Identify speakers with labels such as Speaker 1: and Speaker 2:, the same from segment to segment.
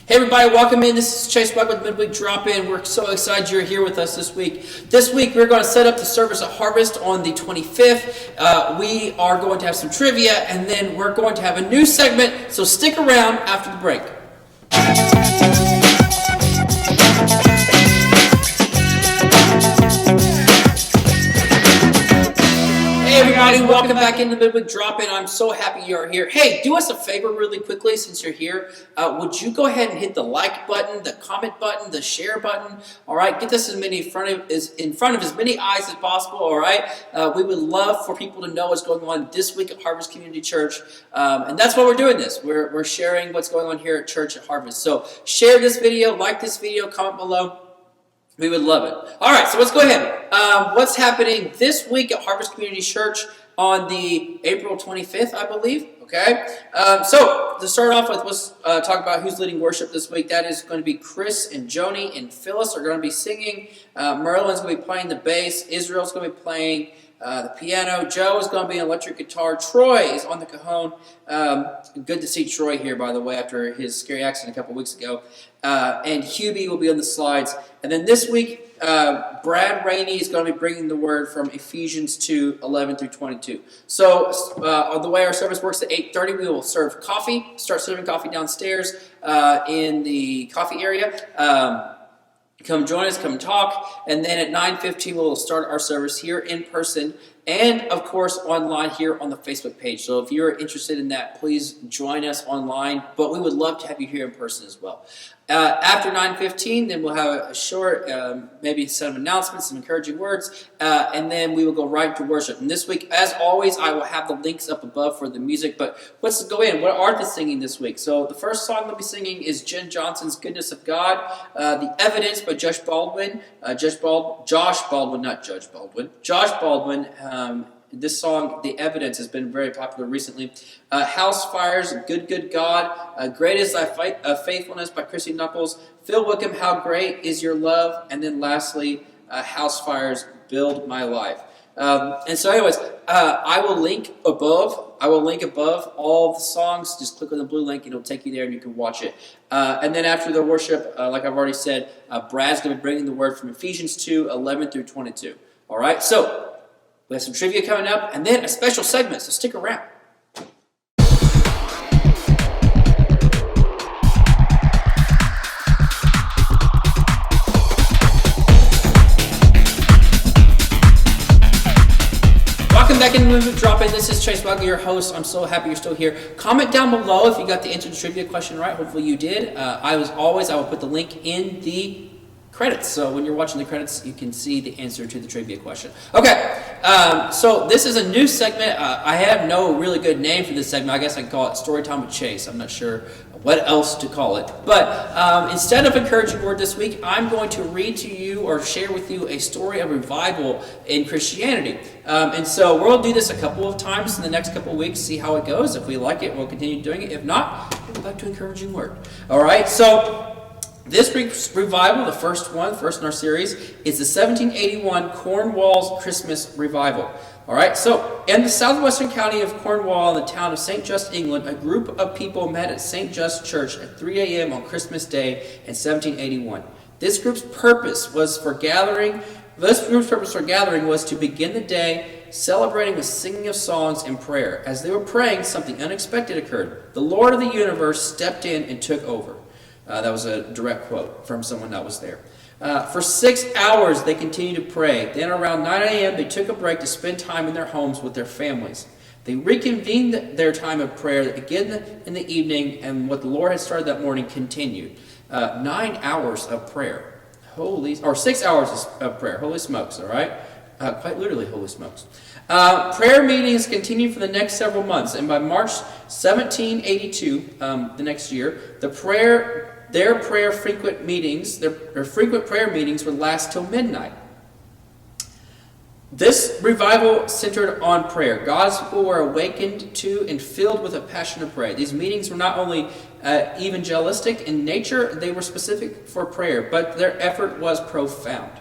Speaker 1: Hey everybody, welcome in. This is Chase Buck with Midweek Drop-In. We're so excited you're here with us this week. This week we're going to set up the service at Harvest on the 25th. We are going to have some trivia, and then we're going to have a new segment, so stick around after the break. Hey everybody, welcome back into Midweek Drop-In. I'm so happy you're here. Hey, do us a favor really quickly since you're here. Would you go ahead and hit the like button, the comment button, the share button? All right, get this in front of as many eyes as possible. All right, we would love for people to know what's going on this week at Harvest Community Church, and that's why we're doing this. We're sharing what's going on here at church at Harvest. So share this video, like this video, comment below. We would love it. All right, so let's go ahead. What's happening this week at Harvest Community Church on the April 25th, I believe? Okay. So to start off with, let's talk about who's leading worship this week. That is going to be Chris and Joni and Phyllis are going to be singing. Merlin's going to be playing the bass. Israel's going to be playing the piano. Joe is going to be on electric guitar. Troy is on the cajon. Good to see Troy here, by the way, after his scary accident a couple weeks ago. And Hubie will be on the slides. And then this week, Brad Rainey is going to be bringing the word from Ephesians 2, 11 through 22. So the way our service works at 8:30, we will serve coffee, start serving coffee downstairs in the coffee area. Come join us, come talk, and then at 9:15 we'll start our service here in person and, of course, online here on the Facebook page. So if you're interested in that, please join us online, but we would love to have you here in person as well. After 9:15, then we'll have a short, maybe some announcements, some encouraging words, and then we will go right to worship. And this week, as always, I will have the links up above for the music, but let's go in. What are they singing this week? So the first song they'll be singing is Jen Johnson's Goodness of God, The Evidence by Josh Baldwin, Josh Baldwin. This song, The Evidence, has been very popular recently. House Fires, Good God, Great is Thy Faithfulness by Chrissy Knuckles, Phil Wickham, How Great is Your Love, and then lastly, House Fires, Build My Life. And so anyways, I will link above all the songs. Just click on the blue link and it'll take you there and you can watch it. And then after the worship, like I've already said, Brad's going to be bringing the word from Ephesians 2, 11 through 22. All right, so we have some trivia coming up, and then a special segment, so stick around. Welcome back in Midweek Drop-In. This is Chase Buck, your host. I'm so happy you're still here. Comment down below if you got the answer to the trivia question right. Hopefully you did. I will put the link in the credits. So when you're watching the credits, you can see the answer to the trivia question. Okay, so this is a new segment. I have no really good name for this segment. I guess I can call it Storytime with Chase. I'm not sure what else to call it. But instead of encouraging word this week, I'm going to read to you or share with you a story of revival in Christianity. And so we'll do this a couple of times in the next couple of weeks, see how it goes. If we like it, we'll continue doing it. If not, we'll go back to encouraging word. All right, so this revival, the first in our series, is the 1781 Cornwall Christmas Revival. All right, so in the southwestern county of Cornwall, in the town of St. Just, England, a group of people met at St. Just Church at 3 a.m. on Christmas Day in 1781. This group's purpose for gathering was to begin the day celebrating with singing of songs and prayer. As they were praying, something unexpected occurred. The Lord of the universe stepped in and took over. That was a direct quote from someone that was there. For 6 hours, they continued to pray. Then around 9 a.m., they took a break to spend time in their homes with their families. They reconvened their time of prayer again in the evening, and what the Lord had started that morning continued. 9 hours of prayer. 6 hours of prayer. Holy smokes, all right? Quite literally, holy smokes. Prayer meetings continued for the next several months, and by March 1782, the next year, their frequent prayer meetings would last till midnight. This revival centered on prayer. God's people were awakened to and filled with a passion to pray. These meetings were not only evangelistic in nature, they were specific for prayer, but their effort was profound.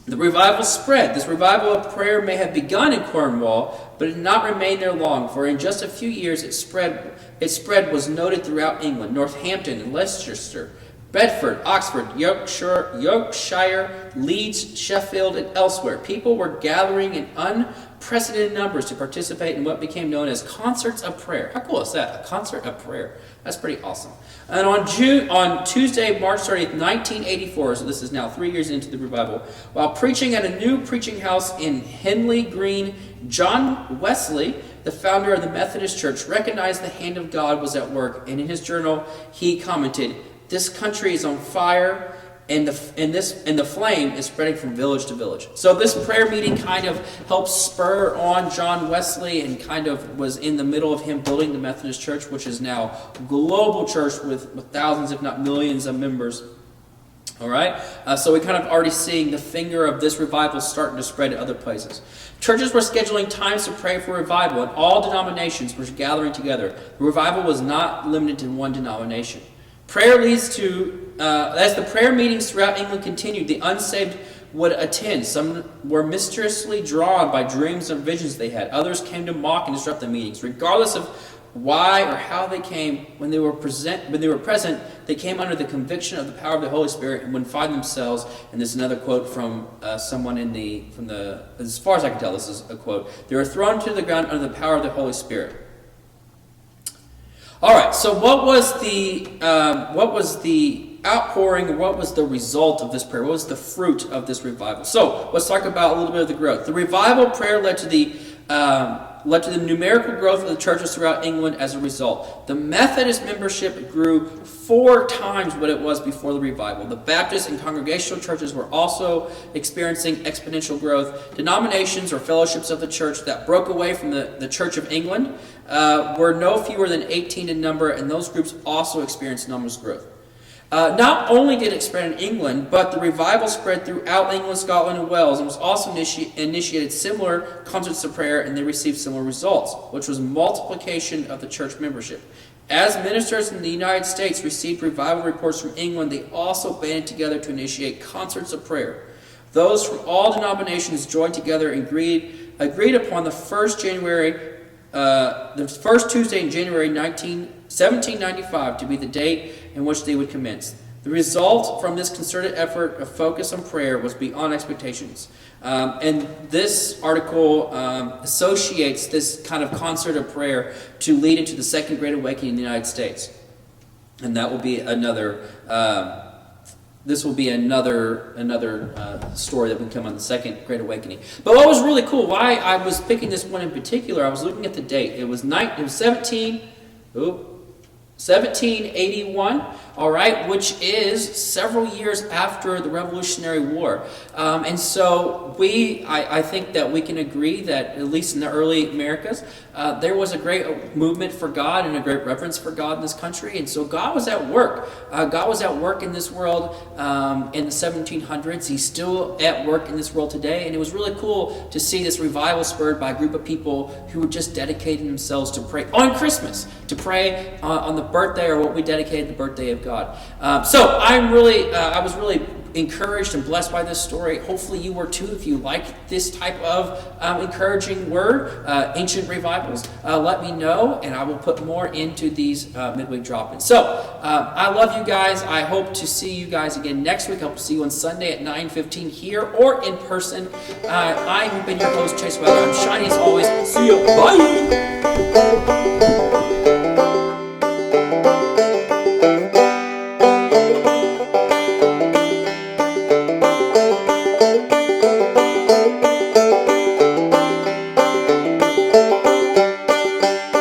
Speaker 1: The revival spread. This revival of prayer may have begun in Cornwall, but it did not remain there long, for in just a few years its spread was noted throughout England, Northampton, Leicestershire, Bedford, Oxford, Yorkshire, Leeds, Sheffield, and elsewhere. People were gathering in unprecedented numbers to participate in what became known as concerts of prayer. How cool is that? A concert of prayer. That's pretty awesome. And on Tuesday, March 30th, 1984, so this is now 3 years into the revival, while preaching at a new preaching house in Henley Green, John Wesley, the founder of the Methodist Church, recognized the hand of God was at work, and in his journal he commented, "This country is on fire, and the flame is spreading from village to village." So this prayer meeting kind of helped spur on John Wesley, and kind of was in the middle of him building the Methodist Church, which is now a global church with thousands, if not millions, of members. All right, so we kind of already seeing the finger of this revival starting to spread to other places. Churches were scheduling times to pray for revival, and all denominations were gathering together. The revival was not limited to one denomination. Prayer leads to, as the prayer meetings throughout England continued, the unsaved would attend. Some were mysteriously drawn by dreams and visions they had. Others came to mock and disrupt the meetings. Regardless of why or how they came, when they were present, they came under the conviction of the power of the Holy Spirit and would find themselves, and this is another quote from someone as far as I can tell, this is a quote, they were thrown to the ground under the power of the Holy Spirit. All right, so what was the outpouring, or what was the result of this prayer? What was the fruit of this revival? So let's talk about a little bit of the growth. The revival prayer led to the numerical growth of the churches throughout England as a result. The Methodist membership grew 4 times what it was before the revival. The Baptist and Congregational churches were also experiencing exponential growth. Denominations or fellowships of the church that broke away from the Church of England were no fewer than 18 in number, and those groups also experienced enormous growth. Not only did it spread in England, but the revival spread throughout England, Scotland, and Wales, and was also initiated similar concerts of prayer, and they received similar results, which was multiplication of the church membership. As ministers in the United States received revival reports from England, they also banded together to initiate concerts of prayer. Those from all denominations joined together and agreed upon the first Tuesday in January 1795 to be the date in which they would commence. The result from this concerted effort of focus on prayer was beyond expectations. And this article associates this kind of concert of prayer to lead into the Second Great Awakening in the United States. And that will be another story that will come on the Second Great Awakening. But what was really cool, why I was picking this one in particular, I was looking at the date. It was 1781, all right, which is several years after the Revolutionary War. And so I think that we can agree that, at least in the early Americas, there was a great movement for God and a great reverence for God in this country. And so God was at work. God was at work in this world in the 1700s. He's still at work in this world today. And it was really cool to see this revival spurred by a group of people who were just dedicating themselves to pray on Christmas, to pray on the birthday, or what we dedicated the birthday of God. So I was really encouraged and blessed by this story. Hopefully you were too, if you like this type of encouraging word, ancient revivals. Let me know, and I will put more into these midweek drop-ins. So I love you guys. I hope to see you guys again next week. I hope to see you on Sunday at 9:15 here or in person. I have been your host, Chase Weather. I'm shiny as always. See you. Bye.